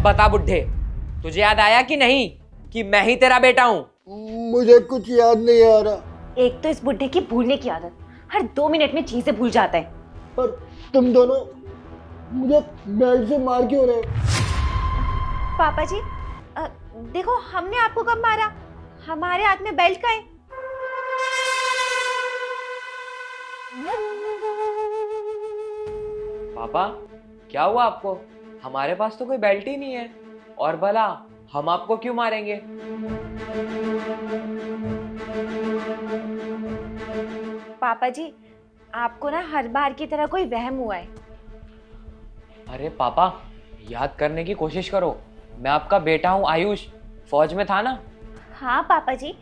बता बुड्ढे, तुझे याद आया कि नहीं कि मैं ही तेरा बेटा हूँ? मुझे कुछ याद नहीं आ रहा। एक तो इस बुड्ढे की भूलने की आदत, हर 2 मिनट में चीजें भूल जाता है। पर तुम दोनों मुझे बेल्ट से मार क्यों रहे हो? पापा जी, देखो हमने आपको कब मारा? हमारे हाथ में बेल्ट का है। पापा, क्या हुआ आपको? हमारे पास तो कोई बेल्ट ही नहीं है, और भला हम आपको क्यों मारेंगे? पापा जी, आपको ना हर बार की तरह कोई वहम हुआ है। अरे पापा, याद करने की कोशिश करो। मैं आपका बेटा हूँ आयुष, फौज में था ना। हाँ पापा जी,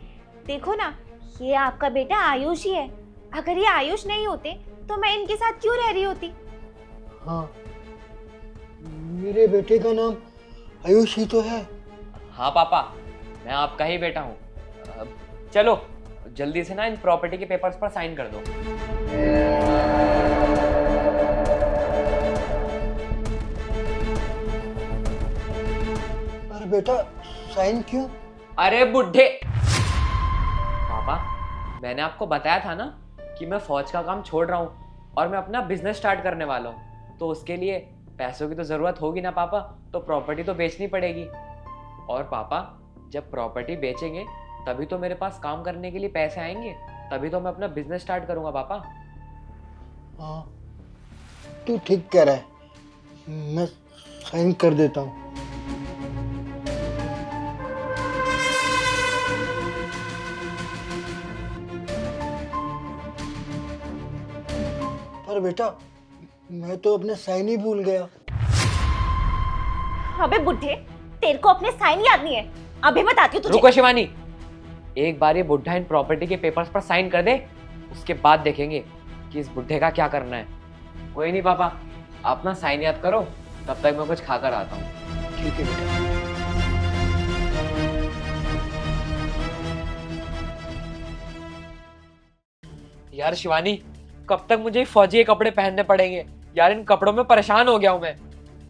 देखो ना, ये आपका बेटा आयुष ही है। अगर ये आयुष नहीं होते तो मैं इनके साथ क्यों रह रही होती? हाँ, मेरे बेटे का नाम आयुष ही तो है। हाँ पापा, मैं आपका ही बेटा हूँ। चलो जल्दी से ना इन प्रॉपर्टी के पेपर्स पर साइन कर दो। अरे बेटा, साइन क्यों? अरे बुड्ढे! पापा, मैंने आपको बताया था ना कि मैं फौज का काम छोड़ रहा हूँ और मैं अपना बिजनेस स्टार्ट करने वाला हूँ। तो उसके लिए पैसों की तो ज़रूरत होगी ना पापा, तो प्रॉपर्टी तो बेचनी पड़ेगी। और पापा, जब प्रॉपर्टी बेचेंगे तभी तो मेरे पास काम करने के लिए पैसे आएंगे, तभी तो मैं अपना बिजनेस स्टार्ट करूँगा पापा। हाँ, तू ठीक कह रहा है। मैं साइन कर देता हूँ। पर बेटा, मैं तो अपने साइन ही भूल गया। अबे बुड्ढे, तेरे को अपने साइन याद नहीं है? अभी बताती हूँ तुझे। रुको शिवानी, एक बार ये बुड्ढा इन प्रॉपर्टी के पेपर्स पर साइन कर दे, उसके बाद देखेंगे कि इस बुड्ढे का क्या करना है। कोई नहीं पापा, आप ना साइन याद करो, तब तक मैं कुछ खाकर आता हूँ। ठीक है बेटा। यार शिवानी, कब तक मुझे फौजी के कपड़े पहनने पड़ेंगे? यार इन कपड़ों में परेशान हो गया हूँ मैं।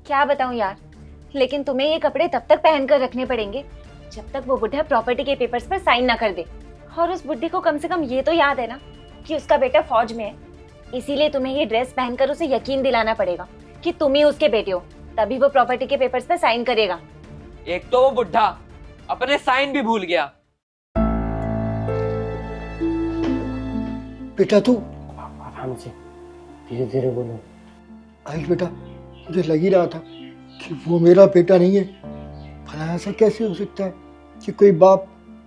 क्या बताऊं यार, लेकिन तुम्हें ये कपड़े तब तक पहन कर रखने पड़ेंगे जब तक वो बुढ़ा प्रॉपर्टी के पेपर्स पर साइन ना कर दे। और उस बुढ़े को कम से कम ये तो याद है ना कि उसका बेटा फौज में है। इसीलिए तुम्हें ये ड्रेस पहनकर उसे यकीन दिलाना पड़ेगा कि तुम ही उसके बेटे हो, तभी वो प्रॉपर्टी के पेपर्स पर साइन करेगा। एक तो वो बुड्ढा अपने साइन भी भूल गया। बेटा तू आराम से, धीरे धीरे बोलो। आयुष बेटा, मुझे लग ही रहा था कि वो मेरा बेटा नहीं है। भला ऐसा कैसे हो सकता है कि कोई बाप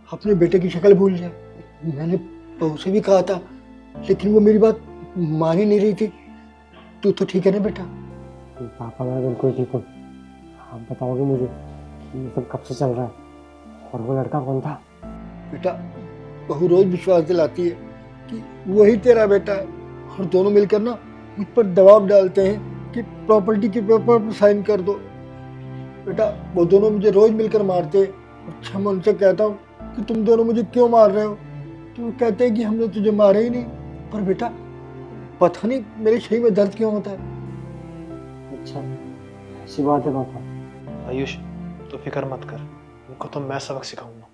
अपने बेटे की शक्ल भूल जाए? मैंने बहू से भी कहा था, लेकिन वो मेरी बात मान ही नहीं रही थी। तू तो ठीक है ना बेटा? पापा, मैं बिल्कुल ठीक हूँ। आप बताओगे मुझे कि ये सब कब से चल रहा है, और वो लड़का कौन था? बेटा, बहू रोज विश्वास दिलाती है कि वही तेरा बेटा है, और दोनों मिलकर ना मुझ पर दबाव डालते हैं कि प्रॉपर्टी के पेपर पर साइन कर दो। बेटा, वो दोनों मुझे रोज मिलकर मारते हैं, और मैं उनसे कहता हूँ कि तुम दोनों मुझे क्यों मार रहे हो, तो वो कहते हैं कि हमने तुझे मारा ही नहीं। पर बेटा, पता नहीं मेरे शरीर में दर्द क्यों होता है। अच्छा, ऐसी बात है पापा। आयुष, तो फिक्र मत कर, उनको तो मैं सबक सिखाऊंगा।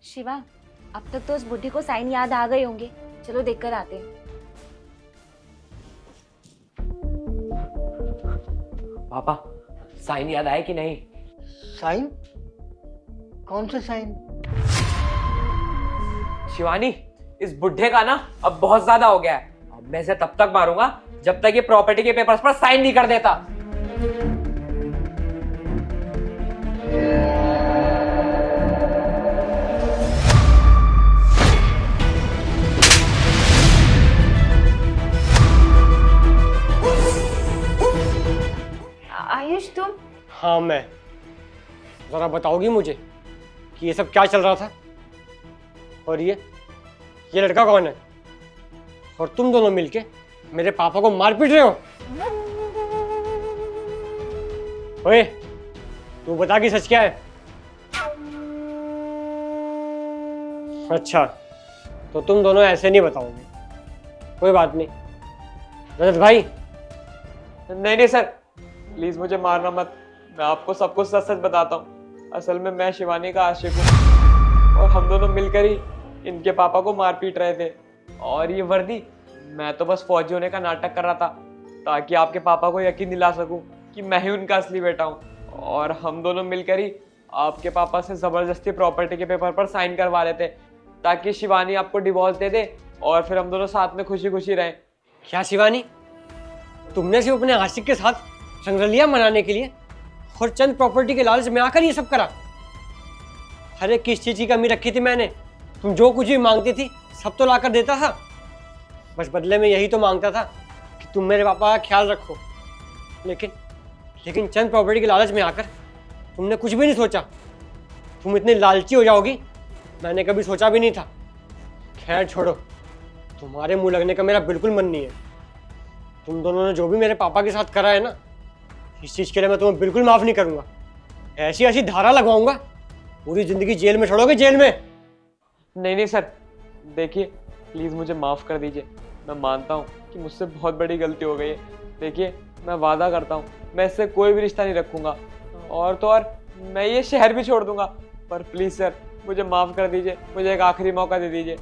शिवा, अब तक तो उस बुढ़े को साइन याद आ गए होंगे। चलो देखकर आते हैं। पापा, साइन याद आए कि नहीं? साइन? कौन सा साइन? शिवानी, इस बुड्ढे का ना अब बहुत ज्यादा हो गया है। अब मैं इसे तब तक मारूंगा जब तक ये प्रॉपर्टी के पेपर्स पर साइन नहीं कर देता। आयुष, तुम? हाँ मैं। ज़रा बताओगी मुझे कि ये सब क्या चल रहा था, और ये लड़का कौन है, और तुम दोनों मिलके मेरे पापा को मार पीट रहे हो? ओए, तू बता कि सच क्या है? अच्छा, तो तुम दोनों ऐसे नहीं बताओगे। कोई बात नहीं। रजत भाई, नहीं नहीं सर, प्लीज मुझे मारना मत। मैं आपको सब कुछ सच सच बताता हूँ। असल में मैं शिवानी का आशिक हूँ और हम दोनों मिलकर ही इनके पापा को मार पीट रहे थे। और ये वर्दी, मैं तो बस फौजी होने का नाटक कर रहा था ताकि आपके पापा को यकीन दिला सकूं कि मैं ही उनका असली बेटा हूं। और हम दोनों मिलकर ही आपके पापा से ज़बरदस्ती प्रॉपर्टी के पेपर पर साइन करवा रहे थे ताकि शिवानी आपको डिवोर्स दे दे और फिर हम दोनों साथ में खुशी खुशी रहें। क्या शिवानी, तुमने सिर्फ अपने आशिक के साथ रंगरलिया मनाने के लिए और चंद प्रॉपर्टी के लालच में आकर ये सब करा? अरे किस चीज़ की कमी रखी थी मैंने? तुम जो कुछ भी मांगती थी सब तो लाकर देता था। बस बदले में यही तो मांगता था कि तुम मेरे पापा का ख्याल रखो। लेकिन चंद प्रॉपर्टी के लालच में आकर तुमने कुछ भी नहीं सोचा। तुम इतनी लालची हो जाओगी मैंने कभी सोचा भी नहीं था। खैर छोड़ो, तुम्हारे मुंह लगने का मेरा बिल्कुल मन नहीं है। तुम दोनों ने जो भी मेरे पापा के साथ करा है ना, इस चीज़ के लिए मैं तुम्हें बिल्कुल माफ़ नहीं करूँगा। ऐसी ऐसी धारा लगवाऊंगा, पूरी ज़िंदगी जेल में छोड़ोगे, जेल में। नहीं सर, देखिए प्लीज़ मुझे माफ़ कर दीजिए। मैं मानता हूँ कि मुझसे बहुत बड़ी गलती हो गई है। देखिए मैं वादा करता हूँ मैं इससे कोई भी रिश्ता नहीं रखूँगा और तो और मैं ये शहर भी छोड़ दूँगा। पर प्लीज़ सर मुझे माफ़ कर दीजिए, मुझे एक आखिरी मौका दे दीजिए।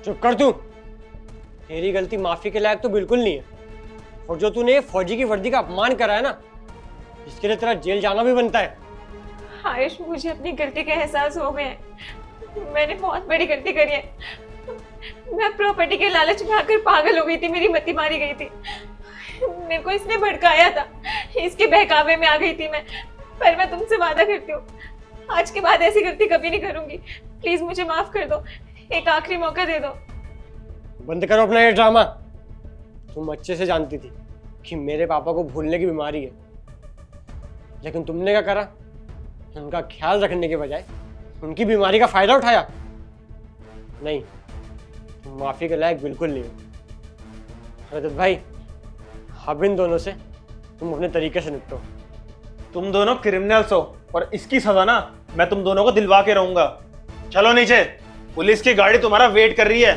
चुप कर तू। तेरी गलती माफ़ी के लायक तो बिल्कुल नहीं है। और जो तूने ये फौजी की वर्दी का अपमान करा है ना, इसके लिए तेरा जेल जाना भी बनता है। आयुष, मुझे अपनी गलती का एहसास हो गया है। मैंने बहुत बड़ी गलती करी है। मैं प्रॉपर्टी के लालच में आकर पागल हो गई थी, मेरी मति मारी गई थी। मेरे को इसने भड़काया था, इसके बहकावे में आ गई थी मैं। पर मैं तुमसे वादा करती हूँ आज के बाद ऐसी गलती कभी नहीं करूंगी। प्लीज मुझे माफ कर दो, एक आखिरी मौका दे दो। बंद करो अपना ये ड्रामा। तुम अच्छे से जानती थी कि मेरे पापा को भूलने की बीमारी है, लेकिन तुमने क्या करा? उनका ख्याल रखने के बजाय उनकी बीमारी का फायदा उठाया। नहीं, तुम माफी के लायक बिल्कुल नहीं हो। रजत भाई, अब इन दोनों से तुम अपने तरीके से निपटो। तुम दोनों क्रिमिनल्स हो और इसकी सजा ना मैं तुम दोनों को दिलवा के रहूंगा। चलो नीचे, पुलिस की गाड़ी तुम्हारा वेट कर रही है।